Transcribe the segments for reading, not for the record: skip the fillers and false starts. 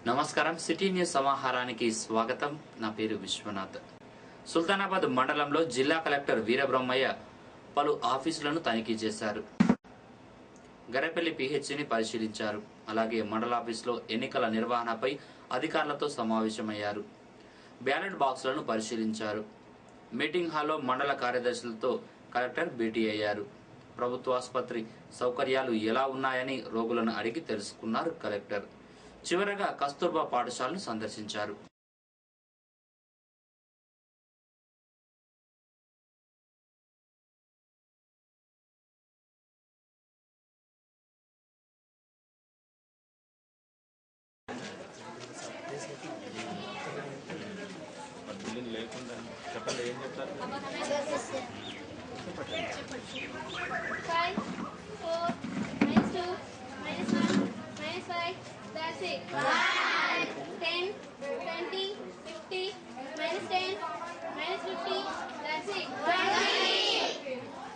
నమస్కారం city news సమాహారానికి స్వాగతం. నా పేరు విశ్వనాథ్. సుల్తానాబాద్ మండలంలో జిల్లా కలెక్టర్ వీరబ్రహ్మయ్య పలు ఆఫీసులను తనిఖీ చేశారు. గరేపల్లి పిహెచ్సిని పరిశీలించారు. అలాగే మండలాఫీసులో ఎన్నికల నిర్వహణపై అధికారులతో సమావేశమయ్యారు. బ్యాలెట్ బాక్సులను పరిశీలించారు. మీటింగ్ హాల్లో మండల కార్యదర్శులతో కలెక్టర్ భేటీ అయ్యారు. ప్రభుత్వ ఆసుపత్రి సౌకర్యాలు ఎలా ఉన్నాయని రోగులను అడిగి తెలుసుకున్నారు కలెక్టర్. చివరగా కస్తూర్బా పాఠశాలను సందర్శించారు. That's it. 1, 10, 20, 50, minus 10, minus 50, that's it. 20,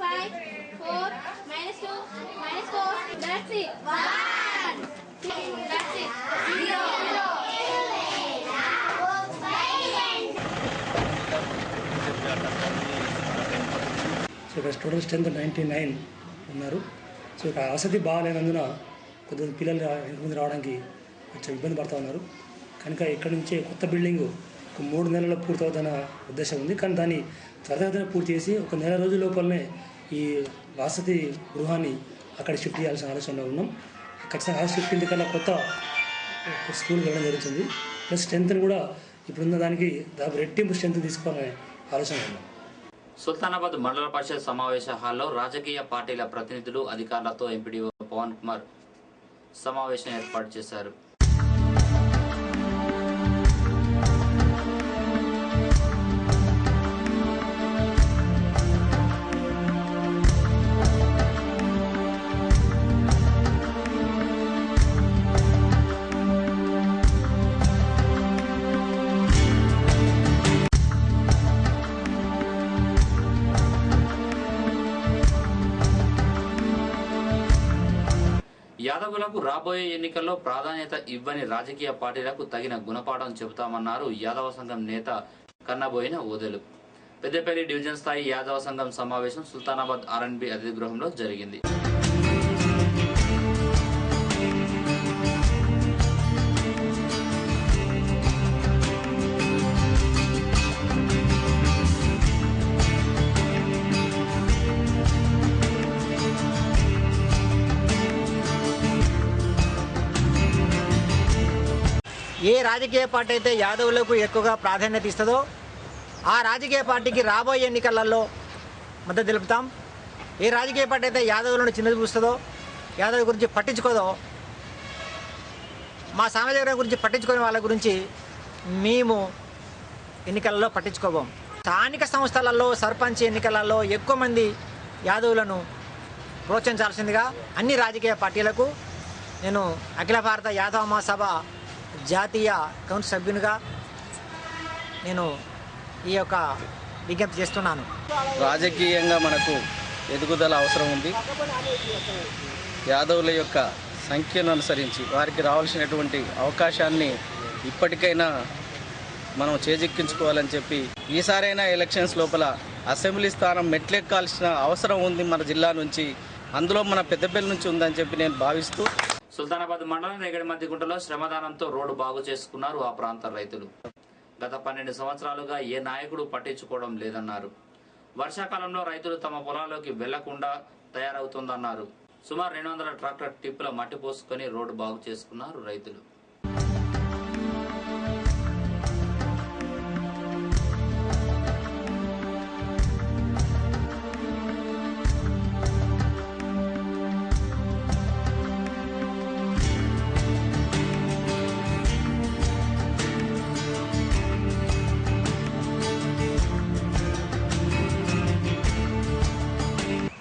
5, 4, minus 2, minus 4, that's it. 1, that's it. 0. So ఇక్కడ స్టూడెంట్ స్ట్రెంత్ 99 ఉన్నారు. సో ఇక్కడ వసతి బాగాలేనందున కొద్దిమంది పిల్లలు ఇంతమంది రావడానికి కొంచెం ఇబ్బంది పడుతూ ఉన్నారు. కనుక ఇక్కడ నుంచే కొత్త బిల్డింగ్ ఒక 3 నెలల్లో పూర్తవుతున్న ఉద్దేశం ఉంది. కానీ దాన్ని త్వరగా పూర్తి చేసి ఒక నెల రోజుల లోపలనే ఈ వసతి గృహాన్ని అక్కడ షిఫ్ట్ చేయాల్సిన ఆలోచనలో ఉన్నాం. ఖచ్చితంగా షిఫ్ట్ కన్నా కొత్త స్కూల్కి వెళ్ళడం జరుగుతుంది. ప్లస్ స్ట్రెంత్ని కూడా ఇప్పుడున్న దానికి దాదాపు రెట్టింపు స్ట్రెంత్ తీసుకోవాలనే ఆలోచన ఉన్నాం. సుల్తానాబాద్ మండల పరిషత్ సమావేశ హాల్లో రాజకీయ పార్టీల ప్రతినిధులు అధికారులతో ఎంపీడీఓ పవన్ కుమార్ సమావేశం ఏర్పాటు చేశారు. యాదవులకు రాబోయే ఎన్నికల్లో ప్రాధాన్యత ఇవ్వని రాజకీయ పార్టీలకు తగిన గుణపాఠం చెబుతామన్నారు యాదవ సంఘం నేత కన్నబోయిన ఓదెలు. పెద్దపల్లి డివిజన్ స్థాయి యాదవ సంఘం సమావేశం సుల్తానాబాద్ R&B అతిథి గృహంలో జరిగింది. ఏ రాజకీయ పార్టీ అయితే యాదవులకు ఎక్కువగా ప్రాధాన్యత ఇస్తుందో ఆ రాజకీయ పార్టీకి రాబోయే ఎన్నికలలో మద్దతు తెలుపుతాం. ఏ రాజకీయ పార్టీ అయితే యాదవులను చిన్నచూస్తుందో, యాదవ్ గురించి పట్టించుకోదో, మా సామాజిక గురించి పట్టించుకునే వాళ్ళ గురించి మేము ఎన్నికలలో పట్టించుకోబోం. స్థానిక సంస్థలలో సర్పంచ్ ఎన్నికలలో ఎక్కువ మంది యాదవులను ప్రోత్సహించాల్సిందిగా అన్ని రాజకీయ పార్టీలకు నేను అఖిల భారత యాదవ మహాసభ జాతీయ కౌన్సిల్ సభ్యునిగా నేను ఈ యొక్క విజ్ఞప్తి చేస్తున్నాను. రాజకీయంగా మనకు ఎదుగుదల అవసరం ఉంది. యాదవుల యొక్క సంఖ్యను అనుసరించి వారికి రావాల్సినటువంటి అవకాశాన్ని ఇప్పటికైనా మనం చేజిక్కించుకోవాలని చెప్పి ఈసారైనా ఎలక్షన్స్ లోపల అసెంబ్లీ స్థానం మెట్లెక్కాల్సిన అవసరం ఉంది మన జిల్లా నుంచి. అందులో మన పెద్దపల్లి నుంచి ఉందని చెప్పి నేను భావిస్తూ సుల్తానాబాద్ మండలం రేగడి మధ్యగుంటలో శ్రమదానంతో రోడ్డు బాగు చేసుకున్నారు ఆ ప్రాంత రైతులు. గత 12 సంవత్సరాలుగా ఏ నాయకుడు పట్టించుకోవడం లేదన్నారు. వర్షాకాలంలో రైతులు తమ పొలాల్లోకి వెళ్లకుండా తయారవుతోందన్నారు. సుమారు 200 ట్రాక్టర్ టిప్పుల మట్టి పోసుకొని రోడ్డు బాగు చేసుకున్నారు రైతులు.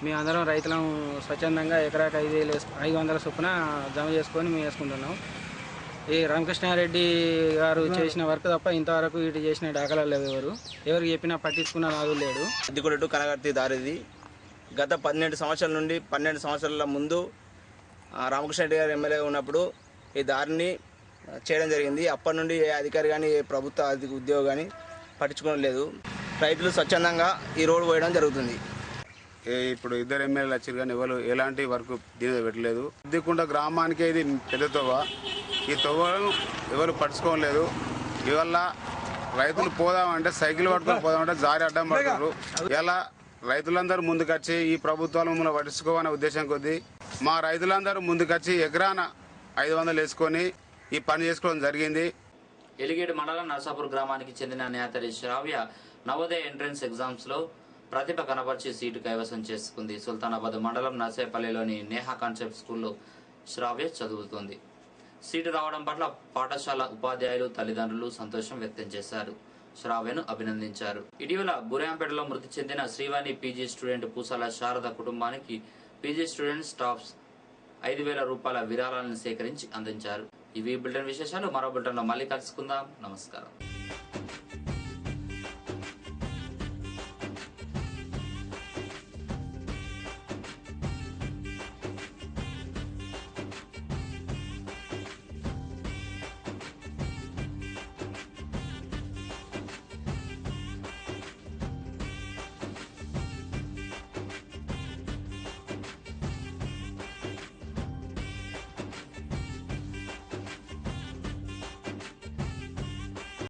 మేమందరం రైతులం స్వచ్ఛందంగా ఎకరాకి 500 చొప్పున జమ చేసుకొని మేము వేసుకుంటున్నాం. ఈ రామకృష్ణారెడ్డి గారు చేసిన వర్క్ తప్ప ఇంతవరకు ఇటు చేసిన దాఖలాలు లేవు. ఎవరికి చెప్పినా పట్టించుకున్న నాదు లేడు. అద్దికొట్టు కనగర్తి దారిది గత 12 సంవత్సరాల నుండి 12 సంవత్సరాల ముందు రామకృష్ణారెడ్డి గారు ఎమ్మెల్యే ఉన్నప్పుడు ఈ దారిని చేయడం జరిగింది. అప్పటి నుండి ఏ అధికారి కానీ ఏ ప్రభుత్వ ఉద్యోగి కానీ పట్టించుకోవడం లేదు. రైతులు స్వచ్ఛందంగా ఈ రోడ్డు పోయడం జరుగుతుంది. ఇప్పుడు 2 ఎమ్మెల్యేలు వచ్చారు కానీ ఎవరు ఎలాంటి వర్క్ దీని పెట్టలేదు. ఉద్దికుంట గ్రామానికే ఇది పెద్ద తవ్వ. ఈ తవ్వను ఎవరు పట్టించుకోలేదు. ఇవల్ల రైతులు పోదామంటే సైకిల్ పట్టుకొని పోదామంటే జారి అడ్డం పడతారు. ఇలా రైతులందరూ ముందుకొచ్చి ఈ ప్రభుత్వాలు మమ్మల్ని పట్టించుకోవాలనే ఉద్దేశం కొద్దీ మా రైతులందరూ ముందుకొచ్చి ఎకరాన 500 వేసుకొని ఈ పని చేసుకోవడం జరిగింది. ఎలిగేడు మండలం నర్సాపూర్ గ్రామానికి చెందిన నేతరి శ్రావ్య నవోదయ ఎంట్రన్స్ ఎగ్జామ్స్ లో ప్రతిభ కనబర్చి సీటు కైవసం చేసుకుంది. సుల్తానాబాద్ మండలం నర్సేపల్లిలోని నేహా కాన్సెప్ట్ స్కూల్లో శ్రావ్య చదువుతోంది. సీటు రావడం పట్ల పాఠశాల ఉపాధ్యాయులు తల్లిదండ్రులు సంతోషం వ్యక్తం చేశారు. శ్రావ్యను అభినందించారు. ఇటీవల బురాంపేటలో మృతి చెందిన శ్రీవాణి పీజీ స్టూడెంట్ పూసాల శారద కుటుంబానికి పీజీ స్టూడెంట్ స్టాఫ్స్ 5,000 రూపాయల విరాళాలను సేకరించి అందించారు. ఇవి బులెటిన్ విశేషాలు. మరో బులెటిన్లో మళ్ళీ కలుసుకుందాం. నమస్కారం.